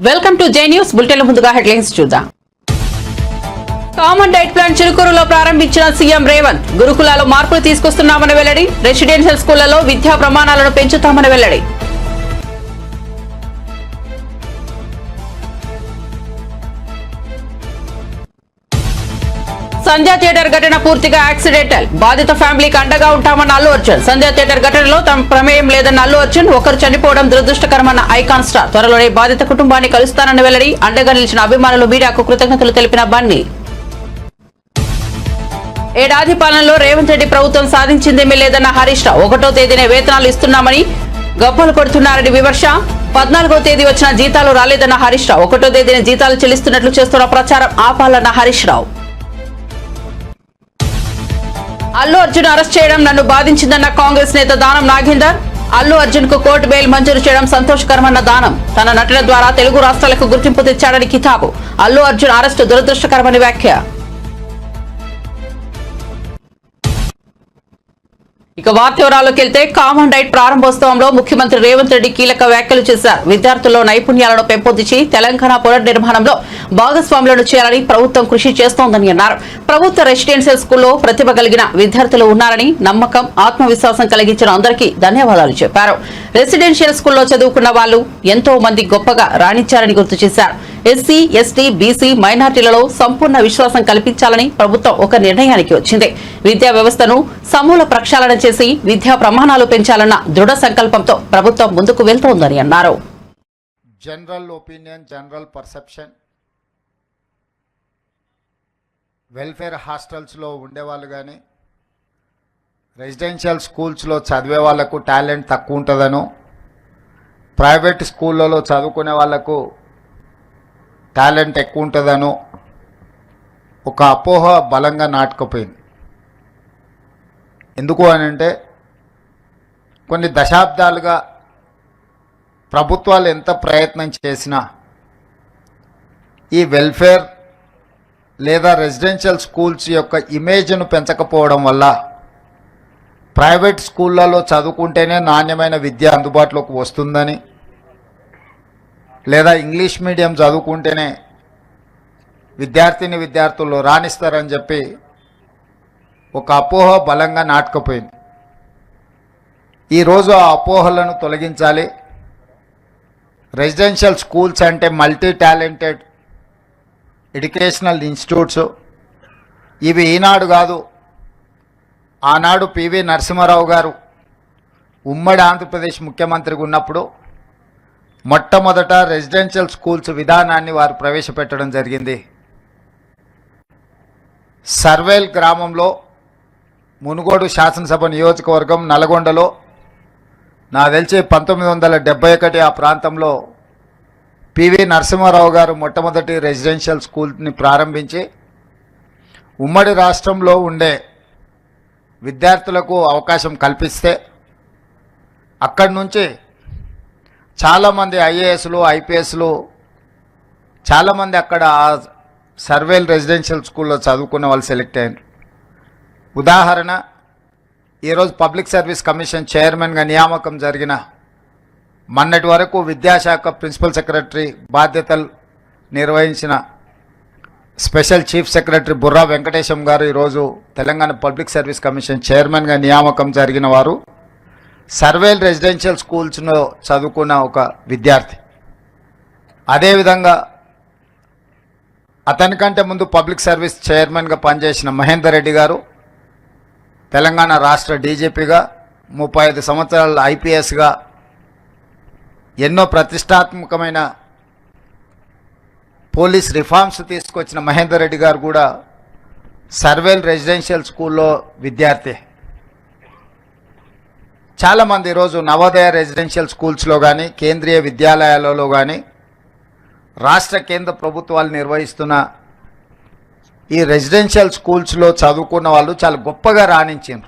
Welcome to జై news bulletin. ముందుగా headlines చూద్దాం. కామన్ డైట్ ప్లాన్ చిలుకూరులో ప్రారంభించిన సీఎం రేవంత్. గురుకులాల్లో మార్పులు తీసుకొస్తున్నామని వెల్లడి. రెసిడెన్షియల్ స్కూళ్లలో విద్యా ప్రమాణాలను పెంచుతామని వెల్లడి. సంధ్యా థియేటర్ ఘటన పూర్తిగా యాక్సిడెంటల్. బాధిత ఫ్యామిలీకి అండగా ఉంటామన్న అల్లు అర్జున్. సంధ్యా థియేటర్ ఘటనలో తమ ప్రమేయం లేదన్న అల్లు అర్జున్. ఒకరు చనిపోవడం దురదృష్టకరమన్న ఐకాన్ స్టార్. త్వరలోనే బాధిత కుటుంబాన్ని కలుస్తానని వెల్లడి. అండగా నిలిచిన అభిమానులు మీడియాకు కృతజ్ఞతలు తెలిపిన బన్నీ. ఏడాది పాలనలో రేవంత్ రెడ్డి ప్రభుత్వం సాధించిందేమీ లేదన్న హరీష్ రావు. 1వ తేదీనే వేతనాలు ఇస్తున్నామని గబ్బలు కొడుతున్నారని విమర్శ. 14వ తేదీ వచ్చిన జీతాలు రాలేదన్న హరీష్ రావు. 1వ తేదీనే జీతాలు చెల్లిస్తున్నట్లు చేస్తున్న ప్రచారం ఆపాలన్న హరీష్ రావు. అల్లు అర్జున్ అరెస్ట్ చేయడం నన్ను బాధించిందన్న కాంగ్రెస్ నేత దానం నాగేందర్. అల్లు అర్జున్ కు కోర్టు బెయిల్ మంజూరు చేయడం సంతోషకరమన్న దానం. తన నటన ద్వారా తెలుగు రాష్ట్రాలకు గుర్తింపు తెచ్చాడని కితాబు. అల్లు అర్జున్ అరెస్టు దురదృష్టకరమని వ్యాఖ్య. ఇక వార్త వివరాల్లోకి వెళ్తే, కామన్ డైట్ ప్రారంభోత్సవంలో ముఖ్యమంత్రి రేవంత్ రెడ్డి కీలక వ్యాఖ్యలు చేశారు. విద్యార్థుల్లో నైపుణ్యాలను పెంపొందించి తెలంగాణ పునర్నిర్మాణంలో భాగస్వాములను చేయాలని ప్రభుత్వం కృషి చేస్తోందని అన్నారు. ప్రభుత్వ రెసిడెన్షియల్ స్కూల్లో ప్రతిభ కలిగిన విద్యార్థులు ఉన్నారని, నమ్మకం, ఆత్మవిశ్వాసం కలిగించిన అందరికీ ధన్యవాదాలు చెప్పారు. రెసిడెన్షియల్ స్కూల్లో చదువుకున్న వాళ్లు ఎంతో మంది గొప్పగా రాణించారని గుర్తు చేశారు. ఎస్సీ, ఎస్టీ, బీసీ, మైనార్టీలలో సంపూర్ణ విశ్వాసం కల్పించాలని ప్రభుత్వం ఒక నిర్ణయానికి వచ్చింది. విద్యా వ్యవస్థను సమూల ప్రక్షాళన చేసి విద్యా ప్రమాణాలు పెంచాలన్న దృఢ సంకల్పంతో ప్రభుత్వం ముందుకు వెళ్తోందని అన్నారు. General opinion, general perception, welfare హాస్టల్స్లో ఉండేవాళ్ళు కానీ, రెసిడెన్షియల్ స్కూల్స్లో చదివే వాళ్లకు టాలెంట్ తక్కువ ఉంటుందనో, ప్రైవేట్ స్కూళ్ళలో చదువుకునే వాళ్లకు టాలెంట్ ఎక్కువ ఉంటుందనో ఒక అపోహ బలంగా నాటుకుపోయింది. ఎందుకు అని అంటే, కొన్ని దశాబ్దాలుగా ప్రభుత్వాలు ఎంత ప్రయత్నం చేసినా ఈ వెల్ఫేర్ లేదా రెసిడెన్షియల్ స్కూల్స్ యొక్క ఇమేజ్ను పెంచకపోవడం వల్ల ప్రైవేట్ స్కూళ్ళలో చదువుకుంటేనే నాణ్యమైన విద్య అందుబాటులోకి వస్తుందని, లేదా ఇంగ్లీష్ మీడియం చదువుకుంటేనే విద్యార్థులు రాణిస్తారని చెప్పి ఒక అపోహ బలంగా నాటుకుపోయింది. ఈరోజు ఆ అపోహలను తొలగించాలి. రెసిడెన్షియల్ స్కూల్స్ అంటే మల్టీ టాలెంటెడ్ ఎడ్యుకేషనల్ ఇన్స్టిట్యూట్స్. ఇవి ఈనాడు కాదు, ఆనాడు పివి నరసింహారావు గారు ఉమ్మడి ఆంధ్రప్రదేశ్ ముఖ్యమంత్రిగా ఉన్నప్పుడు మొట్టమొదట రెసిడెన్షియల్ స్కూల్స్ విధానాన్ని వారు ప్రవేశపెట్టడం జరిగింది. సర్వేల్ గ్రామంలో, మునుగోడు శాసనసభ నియోజకవర్గం నల్గొండలో, నాకు తెలిసి 1971 ఆ ప్రాంతంలో పివి నరసింహారావు గారు మొట్టమొదటి రెసిడెన్షియల్ స్కూల్ని ప్రారంభించి ఉమ్మడి రాష్ట్రంలో ఉండే విద్యార్థులకు అవకాశం కల్పిస్తే అక్కడి నుంచి చాలామంది ఐఏఎస్లు, ఐపీఎస్లు చాలామంది అక్కడ సర్వేల్ రెసిడెన్షియల్ స్కూల్లో చదువుకున్న వాళ్ళు సెలెక్ట్ అయ్యారు. ఉదాహరణ, ఈరోజు పబ్లిక్ సర్వీస్ కమిషన్ చైర్మన్గా నియామకం జరిగిన, మొన్నటి వరకు విద్యాశాఖ ప్రిన్సిపల్ సెక్రటరీ బాధ్యతలు నిర్వహించిన special chief secretary Burra Venkatesham గారు ఈరోజు తెలంగాణ పబ్లిక్ సర్వీస్ కమిషన్ చైర్మన్గా నియామకం జరిగిన వారు సర్వేల్ రెసిడెన్షియల్ స్కూల్స్లో చదువుకున్న ఒక విద్యార్థి. అదేవిధంగా అతనికంటే ముందు పబ్లిక్ సర్వీస్ చైర్మన్గా పనిచేసిన మహేందర్ రెడ్డి గారు తెలంగాణ రాష్ట్ర డీజీపీగా, 35 సంవత్సరాల ఐపీఎస్గా ఎన్నో ప్రతిష్టాత్మకమైన పోలీస్ రిఫార్మ్స్ తీసుకొచ్చిన మహేందర్ రెడ్డి గారు కూడా సర్వేల్ రెసిడెన్షియల్ స్కూల్లో విద్యార్థి. చాలామంది ఈరోజు నవోదయ రెసిడెన్షియల్ స్కూల్స్లో కానీ, కేంద్రీయ విద్యాలయాలలో కానీ, రాష్ట్ర కేంద్ర ప్రభుత్వాలు నిర్వహిస్తున్న ఈ రెసిడెన్షియల్ స్కూల్స్లో చదువుకున్న వాళ్ళు చాలా గొప్పగా రాణించారు.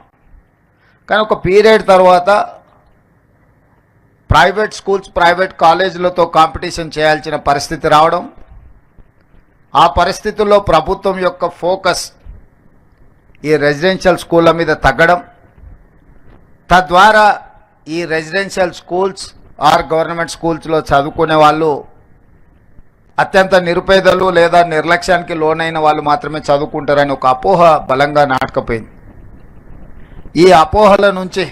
కానీ ఒక పీరియడ్ తర్వాత ప్రైవేట్ స్కూల్స్, ప్రైవేట్ కాలేజీలతో కాంపిటీషన్ చేయాల్సిన పరిస్థితి రావడం, ఆ పరిస్థితుల్లో ప్రభుత్వం యొక్క ఫోకస్ ఈ రెసిడెన్షియల్ స్కూళ్ళ మీద తగ్గడం, తద్వారా ఈ రెసిడెన్షియల్ స్కూల్స్ ఆర్ గవర్నమెంట్ స్కూల్స్లో చదువుకునే వాళ్ళు అత్యంత నిరుపేదలు లేదా నిర్లక్ష్యానికి లోనైన వాళ్ళు మాత్రమే చదువుకుంటారని ఒక అపోహ బలంగా నాటకపోయింది. ఈ అపోహల నుంచి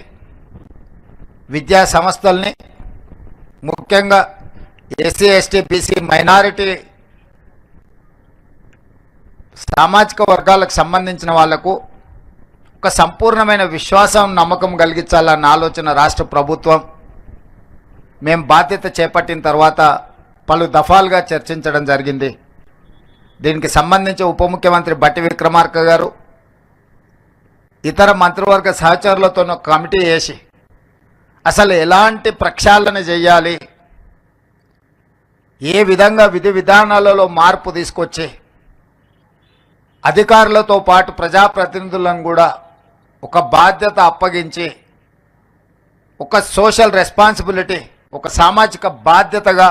విద్యా సంస్థల్ని, ముఖ్యంగా ఎస్సీ ఎస్టీ బీసీ మైనారిటీ సామాజిక వర్గాలకు సంబంధించిన వాళ్లకు ఒక సంపూర్ణమైన విశ్వాసం, నమ్మకం కలిగించాలన్న ఆలోచన రాష్ట్ర ప్రభుత్వం మేము బాధ్యత చేపట్టిన తర్వాత పలు దఫాలుగా చర్చించడం జరిగింది. దీనికి సంబంధించి ఉప ముఖ్యమంత్రి బట్టి విక్రమార్క గారు ఇతర మంత్రివర్గ సహచరులతో కమిటీ వేసి అసలు ఎలాంటి ప్రక్షాళన చేయాలి, ఏ విధంగా విధి విధానాలలో మార్పు తీసుకొచ్చి అధికారులతో పాటు ప్రజాప్రతినిధులను కూడా ఒక బాధ్యత అప్పగించి ఒక సోషల్ రెస్పాన్సిబిలిటీ, ఒక సామాజిక బాధ్యతగా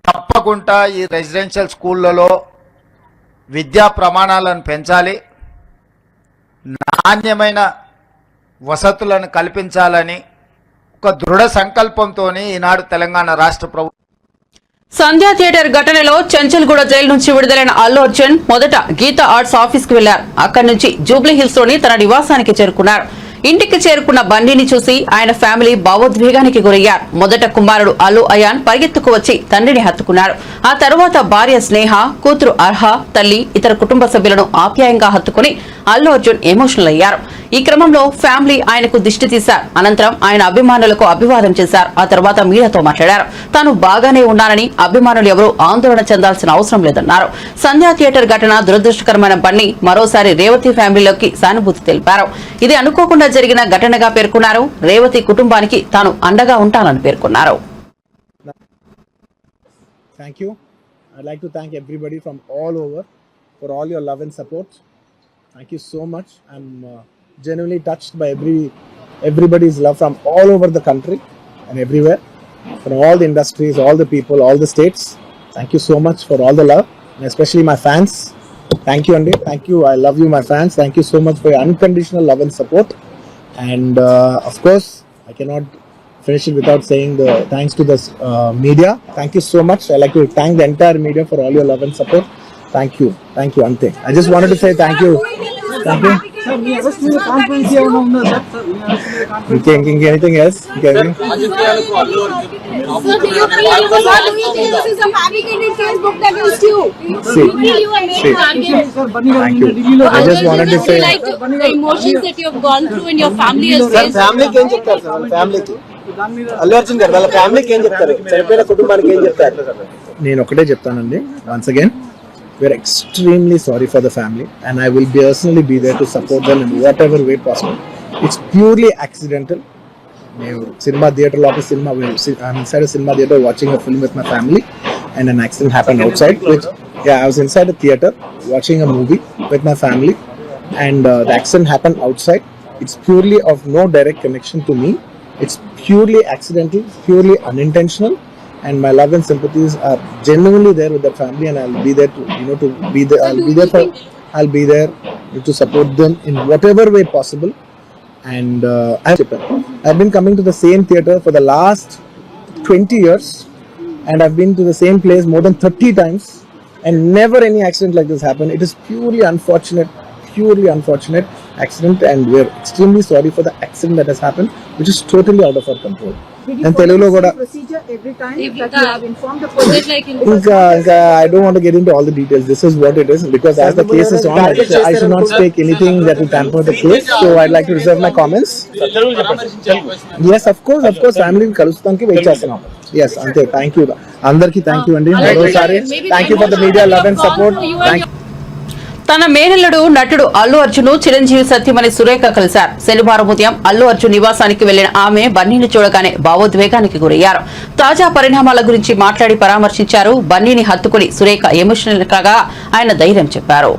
తప్పకుండా ఈ రెసిడెన్షియల్ స్కూళ్ళలో విద్యా ప్రమాణాలను పెంచాలి, నాణ్యమైన వసతులను కల్పించాలని ఒక దృఢ సంకల్పంతో ఈనాడు తెలంగాణ రాష్ట్ర ప్రభుత్వం సంధ్యా థియేటర్ ఘటనలో చెంచల్గూడ జైలు నుంచి విడుదలైన అల్లు అర్జున్ మొదట గీతా ఆర్ట్స్ ఆఫీస్ కు వెళ్లారు. అక్కడి నుంచి జూబ్లీ హిల్స్ లోని తన నివాసానికి చేరుకున్నారు. ఇంటికి చేరుకున్న బన్నీని చూసి ఆయన ఫ్యామిలీ భావోద్వేగానికి గురయ్యారు. మొదట కుమారుడు అల్లు అయాన్ పరిగెత్తుకు వచ్చి తండ్రిని హత్తుకున్నారు. ఆ తర్వాత భార్య స్నేహ, కూతురు అర్హ, తల్లి, ఇతర కుటుంబ సభ్యులను ఆప్యాయంగా హత్తుకుని అల్లు అర్జున్ ఎమోషనల్ అయ్యారు. ఈ క్రమంలో ఫ్యామిలీ ఆయనకు దిష్టి తీశారు. అనంతరం ఆయన అభిమానులకు అభివాదం చేశారు. ఆ తర్వాత మీడియాతో మాట్లాడారు. తాను బాగానే ఉన్నానని, అభిమానులు ఎవరూ ఆందోళన చెందాల్సిన అవసరం లేదన్నారు. సంధ్యా థియేటర్ ఘటన దురదృష్టకరమైన బన్నీ మరోసారి రేవతి ఫ్యామిలీలోకి సానుభూతి తెలిపారు. ఇది అనుకోకుండా జరిగిన ఘటనగా పేర్కొన్నారు. రేవతి కుటుంబానికి తాను అండగా ఉంటానని పేర్కొన్నారు. Thank you. I'd like to thank everybody from all over for all your love and support. Thank you so much. I'm genuinely touched by everybody's love from all over the country and everywhere, from all the industries, all the people, all the states. Thank you so much for all the love, and especially my fans. Thank you, Andy. Thank you. I love you, my fans. Thank you so much for your unconditional love and support. And of course, I cannot finish it without saying the thanks to the media. Thank you so much. I like to thank the entire media for all your love and support. Thank you, Ante. I just wanted to say thank you. Thank you. Anything else? Sir, do you think this is a fabricated case booked against you? See. You feel you are made to argue? Thank you. I just wanted to say. Like the emotions that you have gone through and your family has sir faced. ఫ్యామిలీకి ఏం చెప్తారు sir? వాళ్ళ ఫ్యామిలీకి అల్లు అర్జున్ గారు వాళ్ళ ఫ్యామిలీకి ఏం చెప్తారు? చనిపోయిన కుటుంబానికి ఏం చెప్తారు? నేను ఒకటే చెప్తానండి. Once again, we are extremely sorry for the family, and I will personally be there to support them in whatever way possible. It's purely accidental. నేను సినిమా థియేటర్ లో cinema I'm inside a cinema theater watching a film with my family, and an accident happened outside. I was inside a theater watching a movie with my family, and the accident happened outside. It's purely of no direct connection to me. It's purely accidental, purely unintentional, and my love and sympathies are genuinely there with the family, and I'll be there to be there. I'll be there to support them in whatever way possible. And I've been coming to the same theater for the last 20 years, and I've been to the same place more than 30 times, and never any accident like this happened. It is purely unfortunate accident, and we're extremely sorry for the accident that has happened, which is totally out of our control. And Telugu kuda procedure every time Every that time. you have informed the police. Is it like in I don't want to get into all the details. This is what it is, because as the case is on, I should not take anything that will tamper the case. So I'd like to reserve my comments. Yes, of course, family kalustanki wait chestunam. Yes, ante. Thank you. Andarki thank you andi. Marosari thank you for the media love and support. Thank you. తన మేనల్లుడు నటుడు అల్లు అర్జున్ చిరంజీవి సత్యమణి సురేఖ కలిశారు. శనివారం ఉదయం అల్లు అర్జున్ నివాసానికి వెళ్లిన ఆమె బన్నీని చూడగానే భావోద్వేగానికి గురయ్యారు. తాజా పరిణామాల గురించి మాట్లాడి పరామర్శించారు. బన్నీని హత్తుకుని సురేఖ ఎమోషనల్ కాగా ఆయన ధైర్యం చెప్పారు.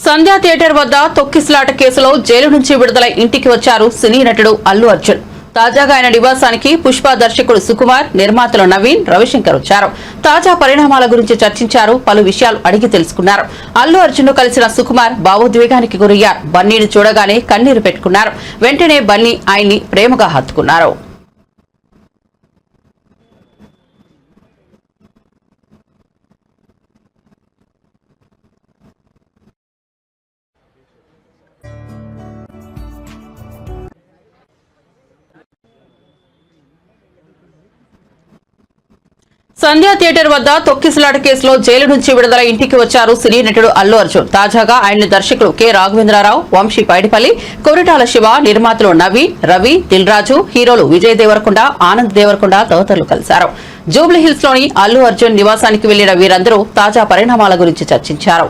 సంధ్యా థియేటర్ వద్ద తొక్కిసలాట కేసులో జైలు నుంచి విడుదలై ఇంటికి వచ్చారు సినీ నటుడు అల్లు అర్జున్. తాజాగా ఆయన నివాసానికి పుష్ప దర్శకుడు సుకుమార్, నిర్మాతలు నవీన్, రవిశంకర్ వచ్చారు. తాజా పరిణామాల గురించి చర్చించారు. పలు విషయాలు అడిగి తెలుసుకున్నారు. అల్లు అర్జున్ ను కలిసిన సుకుమార్ భావోద్వేగానికి గురయ్యారు. బన్నీని చూడగానే కన్నీరు పెట్టుకున్నారు. వెంటనే బన్నీ ఆయన్ని ప్రేమగా హత్తుకున్నారు. సంధ్యా థియేటర్ వద్ద తొక్కిసలాట కేసులో జైలు నుంచి విడుదల ఇంటికి వచ్చారు సినీ నటుడు అల్లు అర్జున్. తాజాగా ఆయన దర్శకులు కె రాఘవేంద్రరావు, వంశీ పైడిపల్లి, కొరిటాల శివ, నిర్మాతలు నవీన్, రవి, దిల్ రాజు, హీరోలు విజయ్ దేవరకొండ, ఆనంద్ దేవరకొండ తదితరులు కలిశారు. జూబ్లీహిల్స్ లోని అల్లు అర్జున్ నివాసానికి వెళ్లిన వీరందరూ తాజా పరిణామాల గురించి చర్చించారు.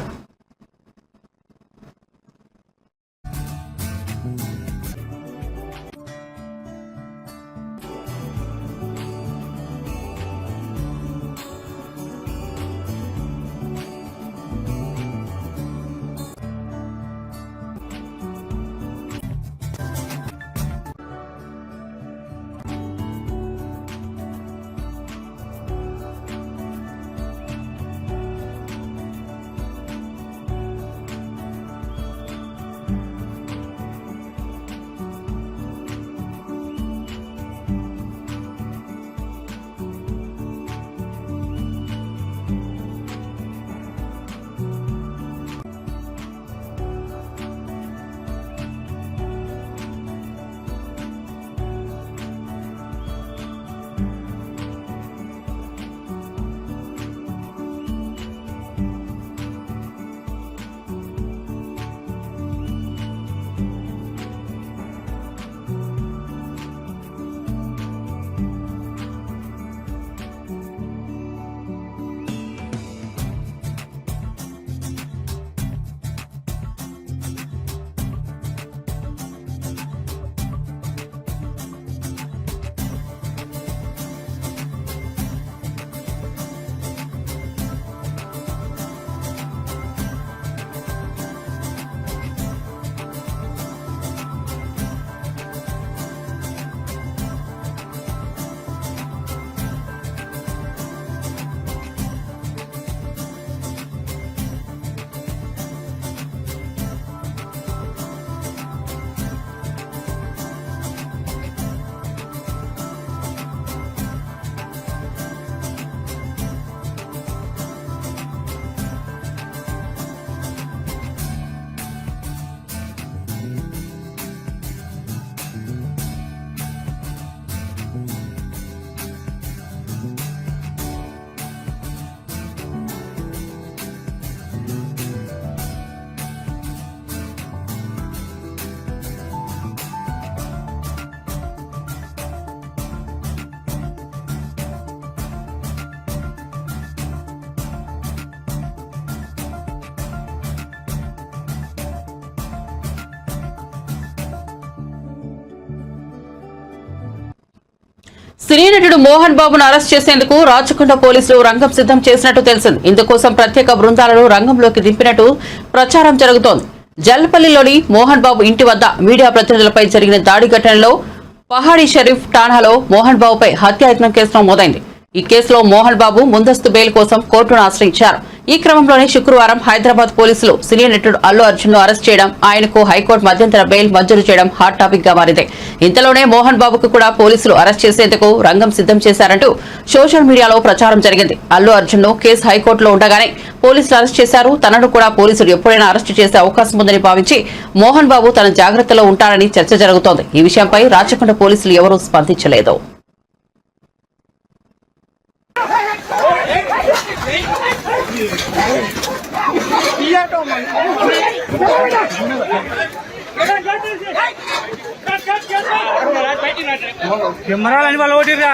సినీ నటుడు మోహన్ బాబును అరెస్ట్ చేసేందుకు రాచకొండ పోలీసులు రంగం సిద్ధం చేసినట్టు తెలిసింది. ఇందుకోసం ప్రత్యేక బృందాలను రంగంలోకి దింపినట్టు ప్రచారం జరుగుతోంది. జల్పల్లిలోని మోహన్ బాబు ఇంటి వద్ద మీడియా ప్రతినిధులపై జరిగిన దాడి ఘటనలో పహాడీ షరీఫ్ ఠాణాలో మోహన్ బాబుపై హత్యాయత్నం కేసు నమోదైంది. ఈ కేసులో మోహన్ బాబు ముందస్తు బెయిల్ కోసం కోర్టును ఆశ్రయించారు. ఈ క్రమంలోనే శుక్రవారం హైదరాబాద్ పోలీసులు సినీ నటుడు అల్లు అర్జున్ ను అరెస్ట్ చేయడం, ఆయనకు హైకోర్టు మధ్యంతర బెయిల్ మంజూరు చేయడం హాట్ టాపిక్ గా మారింది. ఇంతలోనే మోహన్ బాబుకు కూడా పోలీసులు అరెస్ట్ చేసేందుకు రంగం సిద్ధం చేశారంటూ సోషల్ మీడియాలో ప్రచారం జరిగింది. అల్లు అర్జున్ ను కేసు హైకోర్టులో ఉండగానే పోలీసులు అరెస్ట్ చేశారు. తనను కూడా పోలీసులు ఎప్పుడైనా అరెస్టు చేసే అవకాశం ఉందని భావించి మోహన్ బాబు తన జాగ్రత్తలో ఉంటారని చర్చ జరుగుతోంది. ఈ విషయంపై రాచకొండ పోలీసులు ఎవరూ స్పందించలేదు. కెమెరాలని వాళ్ళు ఓటిరా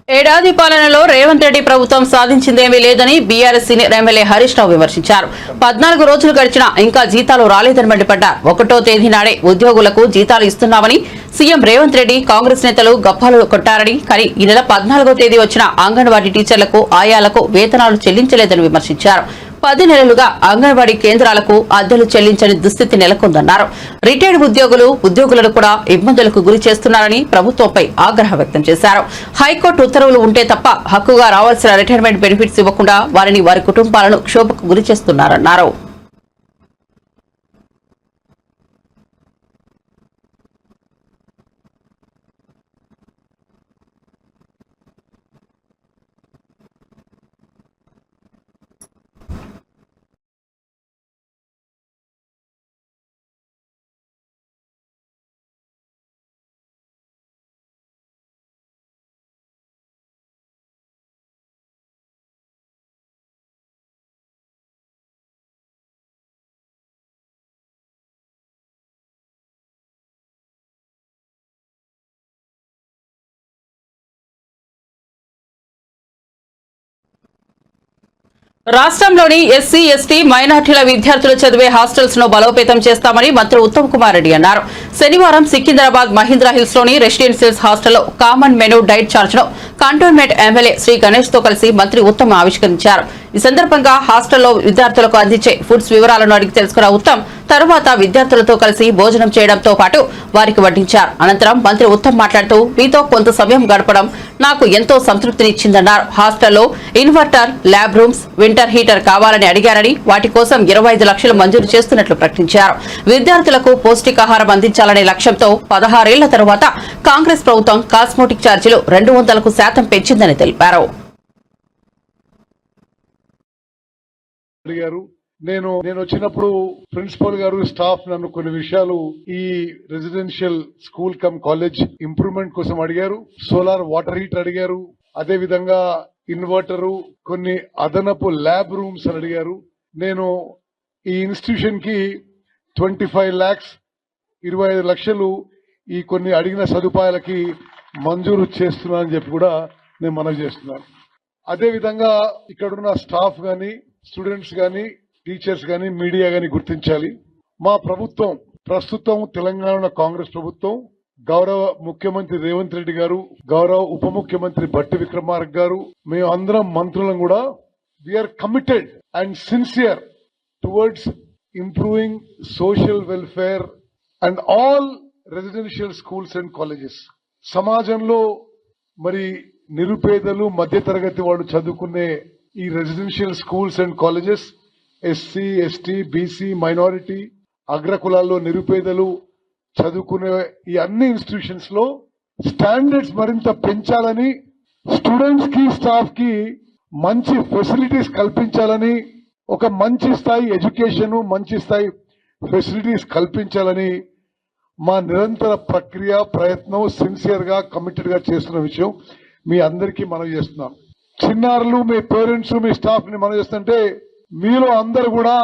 ఏడాది పాలనలో రేవంత్ రెడ్డి ప్రభుత్వం సాధించిందేమీ లేదని BRS senior MLA Harish Rao విమర్శించారు. 14 రోజులు గడిచినా ఇంకా జీతాలు రాలేదని మండిపడ్డారు. 1వ తేదీ నాడే ఉద్యోగులకు జీతాలు ఇస్తున్నామని సీఎం రేవంత్ రెడ్డి కాంగ్రెస్ నేతలు గప్పాలు కొట్టారని, కానీ ఈ నెల 14వ తేదీ వచ్చిన అంగన్వాడీ టీచర్లకు ఆయాలకు వేతనాలు చెల్లించలేదని విమర్శించారు. 10 నెలలుగా అంగన్వాడీ కేంద్రాలకు అద్దెలు చెల్లించని దుస్థితి నెలకొందన్నారు. రిటైర్డ్ ఉద్యోగులను కూడా ఇబ్బందులకు గురి చేస్తున్నారని ప్రభుత్వంపై ఆగ్రహం వ్యక్తం చేశారు. హైకోర్టు ఉత్తర్వులు ఉంటే తప్ప హక్కుగా రావాల్సిన రిటైర్మెంట్ బెనిఫిట్స్ ఇవ్వకుండా వారిని వారి కుటుంబాలను క్షోభకు గురి చేస్తున్నారన్నారు. రాష్ట్రంలోని ఎస్సీ, ఎస్టీ, మైనార్టీల విద్యార్థులు చదివే హాస్టల్స్ ను బలోపేతం చేస్తామని మంత్రి ఉత్తమ్ కుమార్ రెడ్డి అన్నారు. శనివారం సికింద్రాబాద్ మహీంద్రా హిల్స్ లోని రెసిడెన్షియల్స్ హాస్టల్లో కామన్ మెనూ డైట్ చార్జ్ ను కంటోన్మెంట్ ఎమ్మెల్యే శ్రీ గణేష్ తో కలిసి మంత్రి ఉత్తమ్ ఆవిష్కరించారు. ఈ సందర్భంగా హాస్టల్లో విద్యార్థులకు అందించే ఫుడ్స్ వివరాలను అడిగి తెలుసుకున్న ఉత్తమ్ తరువాత విద్యార్థులతో కలిసి భోజనం చేయడంతో పాటు వారికి వడ్డించారు. అనంతరం మంత్రి ఉత్తమ్ మాట్లాడుతూ మీతో కొంత సమయం గడపడం నాకు ఎంతో సంతృప్తినిచ్చిందన్నారు. హాస్టల్లో inverter, lab rooms, winter heater కావాలని అడిగారని వాటి కోసం 25 లక్షలు మంజూరు చేస్తున్నట్లు ప్రకటించారు. విద్యార్థులకు పౌష్టికాహారం అందించాలనే లక్ష్యంతో 16 ఏళ్ల తరువాత కాంగ్రెస్ ప్రభుత్వం కాస్మోటిక్ ఛార్జీలు 200% పెంచిందని తెలిపారు. నేను వచ్చినప్పుడు ప్రిన్సిపల్ గారు, స్టాఫ్ నన్ను కొన్ని విషయాలు ఈ residential school come college improvement కోసం అడిగారు. సోలార్ వాటర్ హీటర్ అడిగారు. అదే విధంగా ఇన్వర్టరు, కొన్ని అదనపు ల్యాబ్ రూమ్స్ అని అడిగారు. నేను ఈ ఇన్స్టిట్యూషన్ కి 25 lakhs 25 లక్షలు ఈ కొన్ని అడిగిన సదుపాయాలకి మంజూరు చేస్తున్నానని చెప్పి కూడా నేను మనవి చేస్తున్నాను. అదే విధంగా ఇక్కడున్న స్టాఫ్ గాని, స్టూడెంట్స్ గాని, టీచర్స్ గాని, మీడియా గాని గుర్తించాలి. మా ప్రభుత్వం ప్రస్తుతం తెలంగాణ కాంగ్రెస్ ప్రభుత్వం, గౌరవ ముఖ్యమంత్రి రేవంత్ రెడ్డి గారు, గౌరవ ఉప ముఖ్యమంత్రి భట్టి విక్రమార్క గారు, మేము అందరం మంత్రులం కూడా we are committed and sincere towards improving social welfare and all residential schools and colleges. సమాజంలో మరి నిరుపేదలు, మధ్యతరగతి వాళ్ళు చదువుకునే ఈ residential schools and colleges, SC, ST, BC, minority, అగ్రకులాల్లో నిరుపేదలు చదువుకునే ఈ అన్ని ఇన్స్టిట్యూషన్స్ లో స్టాండర్డ్స్ మరింత పెంచాలని, స్టూడెంట్స్ కి, స్టాఫ్ కి మంచి ఫెసిలిటీస్ కల్పించాలని, ఒక మంచి స్థాయి ఎడ్యుకేషన్, మంచి స్థాయి ఫెసిలిటీస్ కల్పించాలని మా నిరంతర ప్రక్రియ, ప్రయత్నం సిన్సియర్ గా, కమిటెడ్ గా చేస్తున్న విషయం మీ అందరికీ మనం చేస్తున్నాం. చిన్నారులు, మీ పేరెంట్స్, మీ స్టాఫ్ ని మనం చేస్తుంటే మీలో అందరు కూడా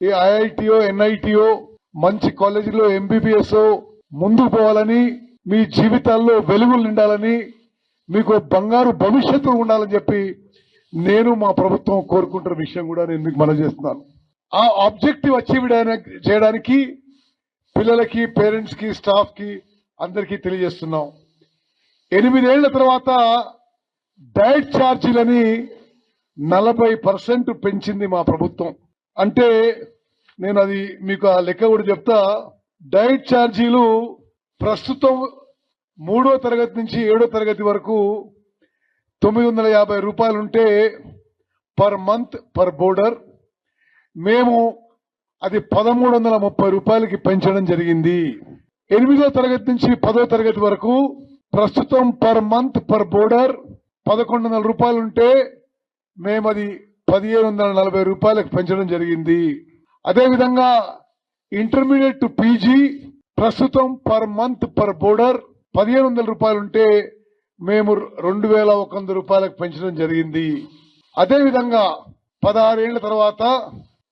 ఏ ఐఐటియో, ఎన్ఐటియో, మంచి కాలేజీలో ఎంబీబీఎస్ ముందుకు పోవాలని, మీ జీవితాల్లో వెలుగులు నిండాలని, మీకు బంగారు భవిష్యత్తు ఉండాలని చెప్పి నేను, మా ప్రభుత్వం కోరుకుంటున్న విషయం కూడా నేను మీకు మనం చేస్తున్నాను. ఆ ఆబ్జెక్టివ్ అచీవ్ చేయడానికి పిల్లలకి, పేరెంట్స్ కి, స్టాఫ్ కి అందరికీ తెలియజేస్తున్నాం. 8 ఏళ్ల తర్వాత డైట్ ఛార్జీలని 40% పెంచింది మా ప్రభుత్వం. అంటే నేను అది మీకు ఆ లెక్క కూడా చెప్తా. డైట్ ఛార్జీలు ప్రస్తుతం 3వ తరగతి నుంచి 7వ తరగతి వరకు 950 రూపాయలు ఉంటే పర్ మంత్ పర్ బోర్డర్, మేము అది 1330 రూపాయలకి పెంచడం జరిగింది. 8వ తరగతి నుంచి 10వ తరగతి వరకు ప్రస్తుతం పర్ మంత్ పర్ బోర్డర్ 1100 రూపాయలు ఉంటే మేము అది 1740 రూపాయలకు పెంచడం జరిగింది. అదేవిధంగా ఇంటర్మీడియట్ టు పీజీ ప్రస్తుతం పర్ మంత్ పర్ బోర్డర్ 1500 రూపాయలు ఉంటే మేము 2100 రూపాయలకు పెంచడం జరిగింది. అదేవిధంగా 16 ఏళ్ల తర్వాత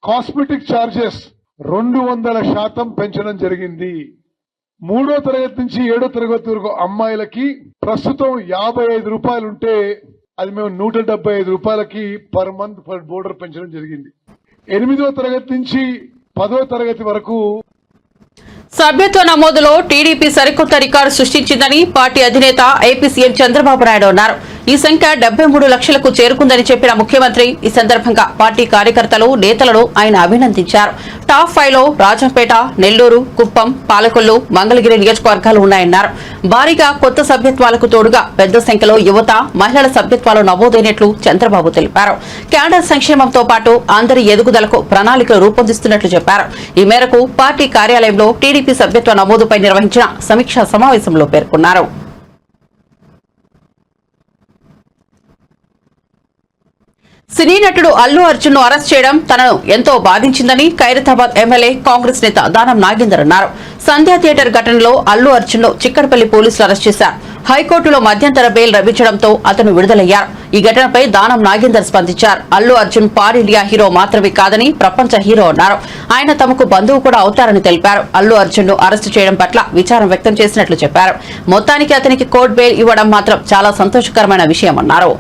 కాస్మెటిక్ ఛార్జెస్ 200% పెంచడం జరిగింది. 3వ తరగతి నుంచి 7వ తరగతి వరకు అమ్మాయిలకి ప్రస్తుతం 55 రూపాయలు ఉంటే అది మేము 175 రూపాయలకి పర్ మంత్ పర్ బోర్డర్ పెంచడం జరిగింది. 8వ తరగతి నుంచి 10వ తరగతి వరకు సభ్యత్వ నమోదులో టీడీపీ సరికొత్త రికార్డు సృష్టించిందని పార్టీ అధినేత ఏపీ సీఎం చంద్రబాబు నాయుడు అన్నారు. ఈ సంఖ్య 73 లక్షలకు చేరుకుందని చెప్పిన ముఖ్యమంత్రి ఈ సందర్భంగా పార్టీ కార్యకర్తలు, నేతలను ఆయన అభినందించారు. టాప్ 5లో రాజంపేట, నెల్లూరు, కుప్పం, పాలకొల్లు, మంగళగిరి నియోజకవర్గాలు ఉన్నాయన్నారు. భారీగా కొత్త సభ్యత్వాలకు తోడుగా పెద్ద సంఖ్యలో యువత, మహిళల సభ్యత్వాలు నమోదైనట్లు చంద్రబాబు తెలిపారు. క్యాడర్ సంక్షేమంతో పాటు అందరి ఎదుగుదలకు ప్రణాళికలు రూపొందిస్తున్నట్లు చెప్పారు. ఈ మేరకు పార్టీ కార్యాలయంలో టీడీపీ సభ్యత్వ నమోదుపై నిర్వహించిన సమీక్షా సమావేశంలో పేర్కొన్నారు. సినీ నటుడు అల్లు అర్జున్ ను అరెస్ట్ చేయడం తనను ఎంతో బాధించిందని ఖైరతాబాద్ ఎమ్మెల్యే కాంగ్రెస్ నేత దానం నాగేందర్ అన్నారు. సంధ్యా థియేటర్ ఘటనలో అల్లు అర్జున్ ను చిక్కడపల్లి పోలీసులు అరెస్ట్ చేశారు. హైకోర్టులో మధ్యంతర బెయిల్ లభించడంతో అతను విడుదలయ్యారు. ఈ ఘటనపై దానం నాగేందర్ స్పందించారు. Allu Arjun pan India hero మాత్రమే కాదని ప్రపంచ హీరో అన్నారు. ఆయన తమకు బంధువు కూడా అవుతారని తెలిపారు. అల్లు అర్జున్ ను అరెస్టు చేయడం పట్ల విచారం వ్యక్తం చేసినట్లు చెప్పారు. మొత్తానికి అతనికి కోర్టు బెయిల్ ఇవ్వడం మాత్రం చాలా సంతోషకరమైన విషయమన్నారు.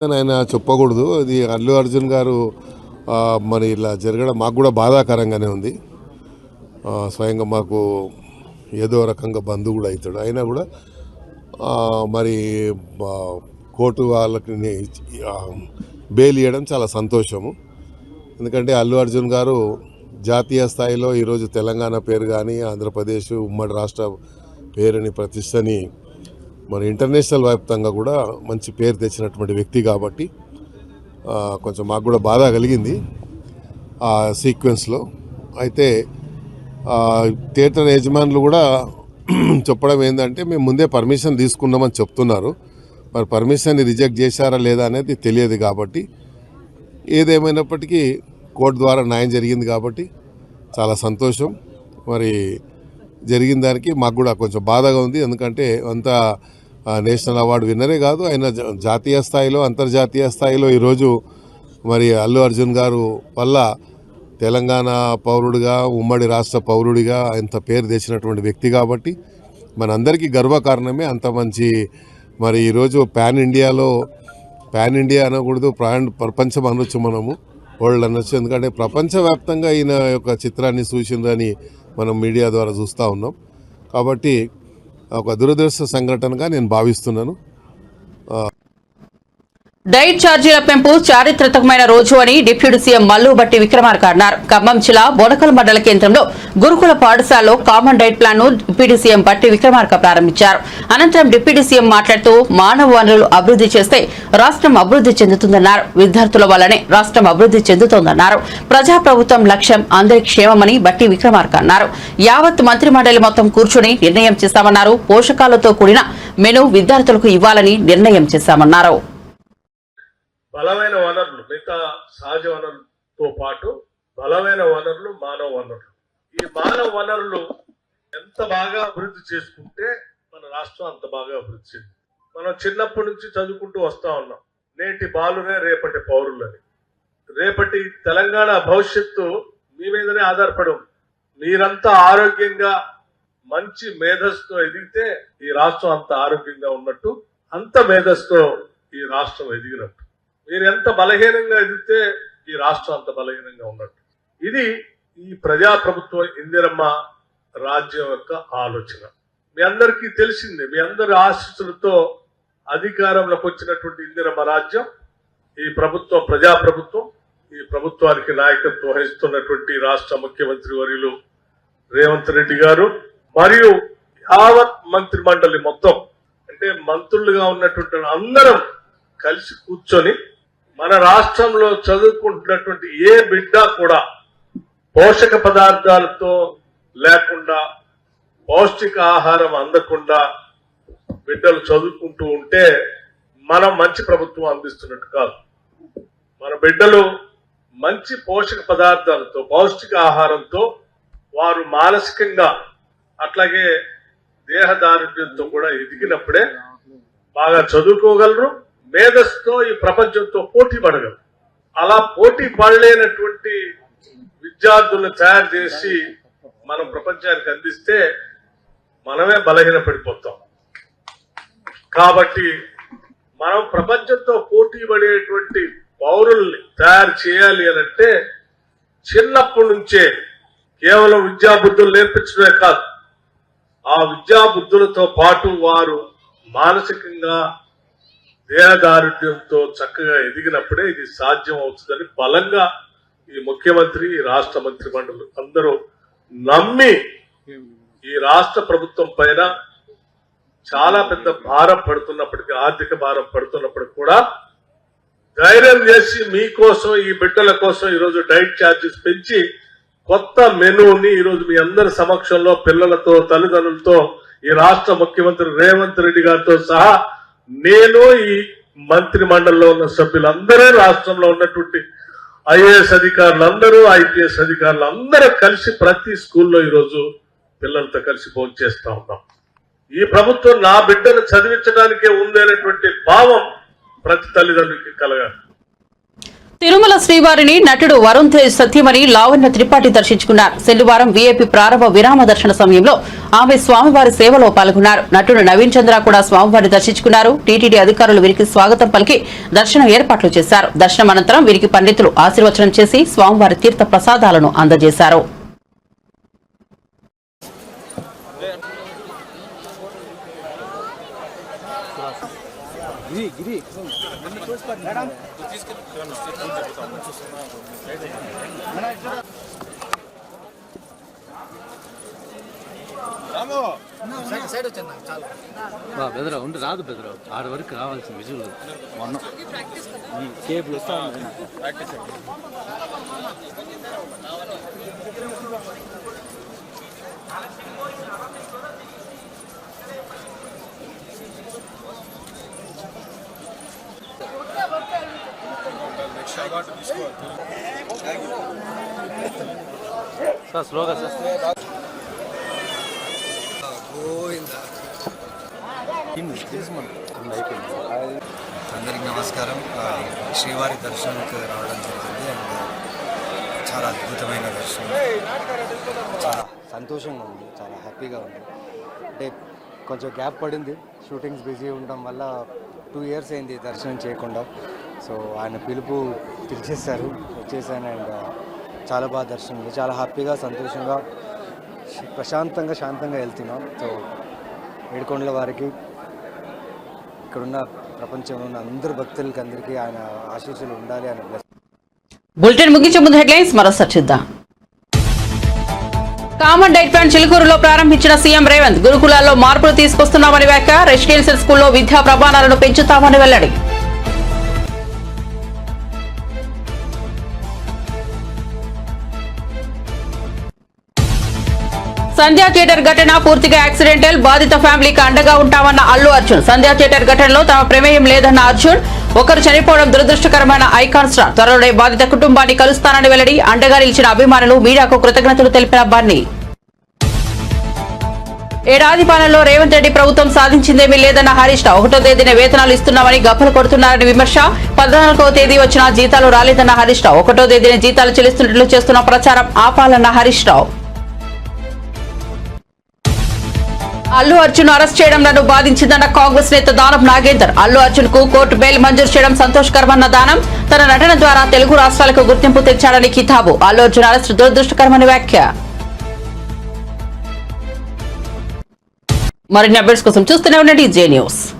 ఆయన చెప్పకూడదు. అది అల్లు అర్జున్ గారు మరి ఇలా జరగడం మాకు కూడా బాధాకరంగానే ఉంది. స్వయంగా మాకు ఏదో రకంగా బంధువు కూడా అవుతాడు. అయినా కూడా మరి కోర్టు వాళ్ళకి బెయిల్ ఇవ్వడం చాలా సంతోషము. ఎందుకంటే అల్లు అర్జున్ గారు జాతీయ స్థాయిలో ఈరోజు తెలంగాణ పేరు కానీ, ఆంధ్రప్రదేశ్ ఉమ్మడి రాష్ట్ర పేరుని, ప్రతిష్టని మరి ఇంటర్నేషనల్ వ్యాప్తంగా కూడా మంచి పేరు తెచ్చినటువంటి వ్యక్తి కాబట్టి కొంచెం మాకు కూడా బాధ కలిగింది ఆ సీక్వెన్స్లో. అయితే థియేటర్ యజమానులు కూడా చెప్పడం ఏంటంటే మేము ముందే పర్మిషన్ తీసుకున్నామని చెప్తున్నారు. మరి పర్మిషన్ని రిజెక్ట్ చేశారా లేదా అనేది తెలియదు. కాబట్టి ఏదేమైనప్పటికీ కోర్టు ద్వారా న్యాయం జరిగింది కాబట్టి చాలా సంతోషం. మరి జరిగిన దానికి మాకు కూడా కొంచెం బాధగా ఉంది. ఎందుకంటే అంతా నేషనల్ అవార్డు విన్నరే కాదు, ఆయన జాతీయ స్థాయిలో, అంతర్జాతీయ స్థాయిలో ఈరోజు మరి అల్లు అర్జున్ గారు వల్ల తెలంగాణ పౌరుడిగా, ఉమ్మడి రాష్ట్ర పౌరుడిగా ఇంత పేరు తెచ్చినటువంటి వ్యక్తి కాబట్టి మనందరికీ గర్వకారణమే. అంత మంచి మరి ఈరోజు పాన్ ఇండియా అనకూడదు, ప్రపంచం అనొచ్చు, మనము వరల్డ్ అనొచ్చు. ఎందుకంటే ప్రపంచవ్యాప్తంగా ఈయన యొక్క చిత్రాన్ని చూసిందని మనం మీడియా ద్వారా చూస్తూ ఉన్నాం. కాబట్టి ఒక దురదృష్ట సంఘటనగా నేను భావిస్తున్నాను. డైట్ ఛార్జీల పెంపు చారిత్రకమైన రోజు అని డిప్యూటీ సీఎం మల్లు భట్టి విక్రమార్క అన్నారు. ఖమ్మం జిల్లా బోనకల్ మండల కేంద్రంలో గురుకుల పాఠశాలలో కామన్ డైట్ ప్లాన్ ను డిప్యూటీ సీఎం భట్టి విక్రమార్క ప్రారంభించారు. అనంతరం డిప్యూటీ సీఎం మాట్లాడుతూ మానవ వనరులు అభివృద్ధి చేస్తే రాష్ట్రం అభివృద్ధి చెందుతుందన్నారు. విద్యార్థుల వల్లనే రాష్ట్రం అభివృద్ధి చెందుతోందన్నారు. ప్రజాప్రభుత్వం లక్ష్యం అందరి క్షేమమని భట్టి విక్రమార్క అన్నారు. యావత్ మంత్రి మండలి మొత్తం కూర్చుని నిర్ణయం చేశామన్నారు. పోషకాలతో కూడిన మెను విద్యార్థులకు ఇవ్వాలని నిర్ణయం చేశామన్నారు. బలమైన వనరులు, మిగతా సహజ వనరులతో పాటు బలమైన వనరులు మానవ వనరులు. ఈ మానవ వనరులు ఎంత బాగా అభివృద్ధి చేసుకుంటే మన రాష్ట్రం అంత బాగా అభివృద్ధి చెందింది. మనం చిన్నప్పటి నుంచి చదువుకుంటూ వస్తా ఉన్నాం, నేటి బాలునే రేపటి పౌరులని. రేపటి తెలంగాణ భవిష్యత్తు మీ మీదనే ఆధారపడి ఉంది. మీరంతా ఆరోగ్యంగా మంచి మేధస్సుతో ఎదిగితే ఈ రాష్ట్రం అంత ఆరోగ్యంగా ఉన్నట్టు, అంత మేధస్సుతో ఈ రాష్ట్రం ఎదిగినట్టు. మీరు ఎంత బలహీనంగా ఎదిగితే ఈ రాష్ట్రం అంత బలహీనంగా ఉన్నట్టు. ఇది ఈ ప్రజాప్రభుత్వ ఇందిరమ్మ రాజ్యం యొక్క ఆలోచన. మీ అందరికీ తెలిసిందే, మీ అందరి ఆశీస్సులతో అధికారంలోకి వచ్చినటువంటి ఇందిరమ్మ రాజ్యం, ఈ ప్రభుత్వం ప్రజాప్రభుత్వం. ఈ ప్రభుత్వానికి నాయకత్వం వహిస్తున్నటువంటి రాష్ట్ర ముఖ్యమంత్రి వర్యులు రేవంత్ రెడ్డి గారు మరియు యావత్ మంత్రి మండలి మొత్తం, అంటే మంత్రులుగా ఉన్నటువంటి అందరం కలిసి కూర్చొని మన రాష్ట్రంలో చదువుకుంటున్నటువంటి ఏ బిడ్డ కూడా పోషక పదార్థాలతో లేకుండా, పౌష్టిక ఆహారం అందకుండా బిడ్డలు చదువుకుంటూ ఉంటే మనం మంచి ప్రభుత్వం అందిస్తున్నట్టు కాదు. మన బిడ్డలు మంచి పోషక పదార్థాలతో, పౌష్టిక ఆహారంతో వారు మానసికంగా అట్లాగే దేహదారుఢ్యంతో కూడా ఎదిగినప్పుడే బాగా చదువుకోగలరు, మేధస్సుతో ఈ ప్రపంచంతో పోటీ పడగలరు. అలా పోటీ పడలేనటువంటి విద్యార్థులను తయారు చేసి మనం ప్రపంచానికి అందిస్తే మనమే బలహీన పడిపోతాం. కాబట్టి మనం ప్రపంచంతో పోటీ పడేటువంటి పౌరుల్ని తయారు చేయాలి అనంటే చిన్నప్పటి నుంచే కేవలం విద్యాబుద్ధులు నేర్పించడమే కాదు, ఆ విద్యాబుద్ధులతో పాటు వారు మానసికంగా దేహదారుఢ్యంతో చక్కగా ఎదిగినప్పుడే ఇది సాధ్యం అవుతుందని బలంగా ఈ ముఖ్యమంత్రి, ఈ రాష్ట్ర మంత్రి మండలి అందరూ నమ్మి ఈ రాష్ట్ర ప్రభుత్వం పైన చాలా పెద్ద భారం పడుతున్నప్పటికీ, ఆర్థిక భారం పడుతున్నప్పటికీ కూడా ధైర్యం చేసి మీకోసం, ఈ బిడ్డల కోసం ఈరోజు డైట్ ఛార్జెస్ పెంచి కొత్త మెనూని ఈరోజు మీ అందరి సమక్షంలో పిల్లలతో, తల్లిదండ్రులతో, ఈ రాష్ట్ర ముఖ్యమంత్రి రేవంత్ రెడ్డి గారితో సహా నేను, ఈ మంత్రి మండలిలో ఉన్న సభ్యులందరూ, రాష్ట్రంలో ఉన్నటువంటి ఐఏఎస్ అధికారులందరూ, ఐపీఎస్ అధికారులందరూ కలిసి ప్రతి స్కూల్లో ఈరోజు పిల్లలతో కలిసి భోజనం చేస్తా ఉన్నాం. ఈ ప్రభుత్వం నా బిడ్డను చదివించడానికే ఉంది అనేటువంటి భావం ప్రతి తల్లిదండ్రులకి కలగాలి. తిరుమల శ్రీవారిని నటుడు వరుణ్ తేజ్ సత్యమణి లావణ్య త్రిపాఠి దర్శించుకున్నారు. శనివారం వీఐపీ ప్రారంభ విరామ దర్శన సమయంలో ఆమె స్వామివారి సేవలో పాల్గొన్నారు. నటుడు నవీన్ చంద్ర కూడా స్వామివారిని దర్శించుకున్నారు. టీటీడీ అధికారులు వీరికి స్వాగతం పలికి దర్శనం ఏర్పాట్లు చేశారు. దర్శనం అనంతరం వీరికి పండితులు ఆశీర్వచనం చేసి స్వామివారి తీర్థ ప్రసాదాలను అందజేశారు. బెదరా ఉండి రాదు, బెదరా ఆడ వరకు రావాల్సిన విజువల్ మొన్న ఈ కేబుల్ వస్తా ప్రాక్టీస్. సార్ స్లోగా సార్. అందరికి నమస్కారం. శ్రీవారి దర్శనంకి రావడం జరిగింది అండ్ చాలా అద్భుతమైన దర్శనం. చాలా సంతోషంగా ఉంది, చాలా హ్యాపీగా ఉంది. అంటే కొంచెం గ్యాప్ పడింది, షూటింగ్స్ బిజీ ఉండడం వల్ల 2 years అయింది దర్శనం చేయకుండా. సో ఆయన పిలుపు పిలిచేశారు, వచ్చేసాను అండ్ చాలా బాగా దర్శనం ఉంది. చాలా హ్యాపీగా, సంతోషంగా, ప్రశాంతంగా, శాంతంగా వెళ్తున్నాం. సో ఏడుకొండల వారికి, ఇక్కడున్న ప్రపంచంలో ఉన్న అందరు భక్తులకి అందరికీ ఆయన ఆశీస్సులు ఉండాలి అని. బులెటిన్ ముగించే ముందు హెడ్లైన్స్ మరోసారి చూద్దాం. కామన్ డైట్ ప్లాన్ చిలుకూరులో ప్రారంభించిన సీఎం రేవంత్. గురుకులాల్లో మార్పులు తీసుకొస్తున్నామని వ్యాఖ్య. రెసిడెన్షియల్ స్కూల్లో విద్యా ప్రమాణాలను పెంచుతామని వెల్లడి. సంధ్యా థియేటర్ ఘటన పూర్తిగా యాక్సిడెంటల్. బాధిత ఫ్యామిలీకి అండగా ఉంటామన్న అల్లు అర్జున్. సంధ్యా థియేటర్ ఘటనలో తమ ప్రమేయం లేదన్న అర్జున్. ఒకరు చనిపోవడం దురదృష్టకరమైన ఐకాన్ స్టార్. త్వరలోనే బాధిత కుటుంబాన్ని కలుస్తానని వెల్లడి. అండగా నిలిచిన అభిమానులు, మీడియాకు కృతజ్ఞతలు తెలిపిన బన్నీ. ఏడాది పాలనలో రేవంత్ రెడ్డి ప్రభుత్వం సాధించిందేమీ లేదన్న హరీష్ రావు. 1వ తేదీన వేతనాలు ఇస్తున్నామని గప్పలు కొడుతున్నారని విమర్శ. 14వ తేదీ వచ్చినా జీతాలు రాలేదన్న హరీష్ రావు. 1వ తేదీన జీతాలు చెల్లిస్తున్నట్లు చేస్తున్న ప్రచారం ఆపాలన్న హరీష్ రావు. అల్లు అర్జున్ అరెస్ట్ చేయడం నన్ను బాధించిందన్న కాంగ్రెస్ నేత దానం నాగేందర్. అల్లు అర్జున్ కు కోర్టు బెయిల్ మంజూరు చేయడం సంతోషకరమన్న దానం. తన నటన ద్వారా తెలుగు రాష్ట్రాలకు గుర్తింపు తెచ్చాడని కితాబు. అల్లు అర్జున్ అరెస్ట్ దురదృష్టకరమని వ్యాఖ్య. మరిన్ని అప్డేట్స్ కోసం చూస్తూనే ఉండండి జే న్యూస్.